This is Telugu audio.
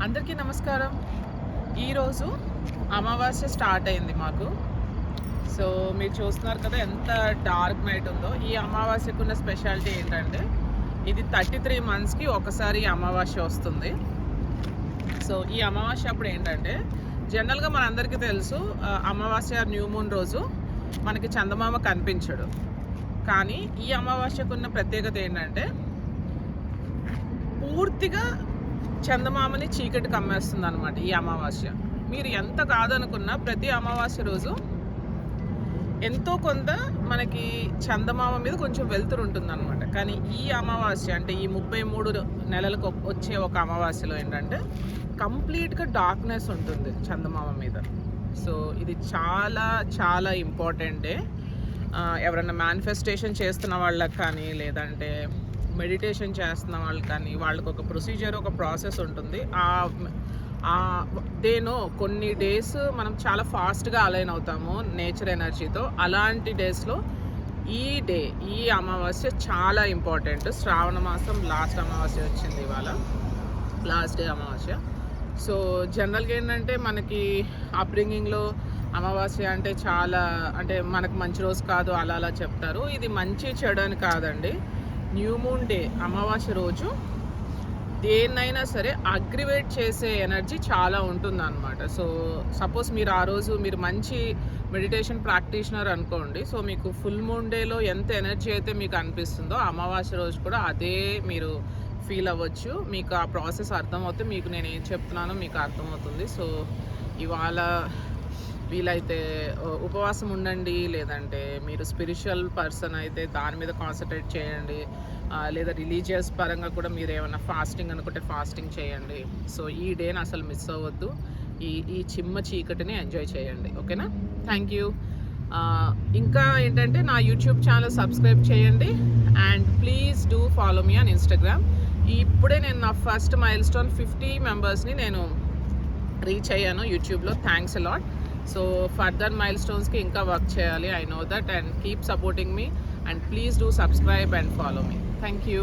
అందరికీ నమస్కారం. ఈరోజు అమావాస్య స్టార్ట్ అయింది మాకు. సో మీరు చూస్తున్నారు కదా ఎంత డార్క్ నైట్ ఉందో. ఈ అమావాస్యకున్న స్పెషాలిటీ ఏంటంటే ఇది 33 మంత్స్కి ఒకసారి అమావాస్య వస్తుంది. సో ఈ అమావాస్య అప్పుడు ఏంటంటే జనరల్గా మనందరికీ తెలుసు, అమావాస్య న్యూ మూన్ రోజు మనకి చందమామ కనిపించడు. కానీ ఈ అమావాస్యకున్న ప్రత్యేకత ఏంటంటే పూర్తిగా చందమామని చీకటి కమ్మేస్తుంది అనమాట ఈ అమావాస్య. మీరు ఎంత కాదనుకున్నా ప్రతి అమావాస్య రోజు ఎంతో కొంత మనకి చందమామ మీద కొంచెం వెలుతురు ఉంటుంది అనమాట. కానీ ఈ అమావాస్య అంటే ఈ 33 నెలలకు వచ్చే ఒక అమావాస్యలో ఏంటంటే కంప్లీట్గా డార్క్నెస్ ఉంటుంది చందమామ మీద. సో ఇది చాలా చాలా ఇంపార్టెంట్ డే. ఎవరైనా మేనిఫెస్టేషన్ చేస్తున్న వాళ్ళకి కానీ లేదంటే మెడిటేషన్ చేస్తున్న వాళ్ళు కానీ వాళ్ళకి ఒక ప్రొసీజర్, ఒక ప్రాసెస్ ఉంటుంది. దేనో కొన్ని డేస్ మనం చాలా ఫాస్ట్గా అలైన్ అవుతాము నేచర్ ఎనర్జీతో. అలాంటి డేస్లో ఈ అమావాస్య చాలా ఇంపార్టెంట్. శ్రావణ మాసం లాస్ట్ అమావాస్య వచ్చింది ఇవాళ, లాస్ట్ డే అమావాస్య. సో జనరల్గా ఏంటంటే మనకి అప్బ్రింగింగ్లో అమావాస్య అంటే చాలా అంటే మనకు మంచి రోజు కాదు అలా చెప్తారు. ఇది మంచి చెడు అని కాదండి. న్యూ మూన్ డే అమావాస్య రోజు దేన్నైనా సరే అగ్రివేట్ చేసే ఎనర్జీ చాలా ఉంటుంది అనమాట. సో సపోజ్ మీరు ఆ రోజు మీరు మంచి మెడిటేషన్ ప్రాక్టీషనర్ అనుకోండి. సో మీకు ఫుల్ మూన్ డేలో ఎంత ఎనర్జీ అయితే మీకు అనిపిస్తుందో అమావాస్య రోజు కూడా అదే మీరు ఫీల్ అవ్వచ్చు. మీకు ఆ ప్రాసెస్ అర్థమవుతుంది. మీకు నేను ఏం చెప్తున్నానో మీకు అర్థమవుతుంది. సో ఇవాళ వీలైతే ఉపవాసం ఉండండి, లేదంటే మీరు స్పిరిచువల్ పర్సన్ అయితే దాని మీద కాన్సన్ట్రేట్ చేయండి, లేదా రిలీజియస్ పరంగా కూడా మీరు ఏమైనా ఫాస్టింగ్ అనుకుంటే ఫాస్టింగ్ చేయండి. సో ఈ డేని అసలు మిస్ అవ్వద్దు. ఈ చిమ్మ చీకటిని ఎంజాయ్ చేయండి. ఓకేనా? Thank you. ఇంకా ఏంటంటే నా యూట్యూబ్ ఛానల్ సబ్స్క్రైబ్ చేయండి and please do follow me on Instagram. ఇప్పుడే నేను నా ఫస్ట్ మైల్ స్టోన్ 50 మెంబర్స్ని నేను రీచ్ అయ్యాను యూట్యూబ్లో. Thanks a lot. So further mile స్టోన్స్కి ఇంకా వర్క్ చేయాలి, I know that. And keep supporting me and please do subscribe and follow me. Thank you.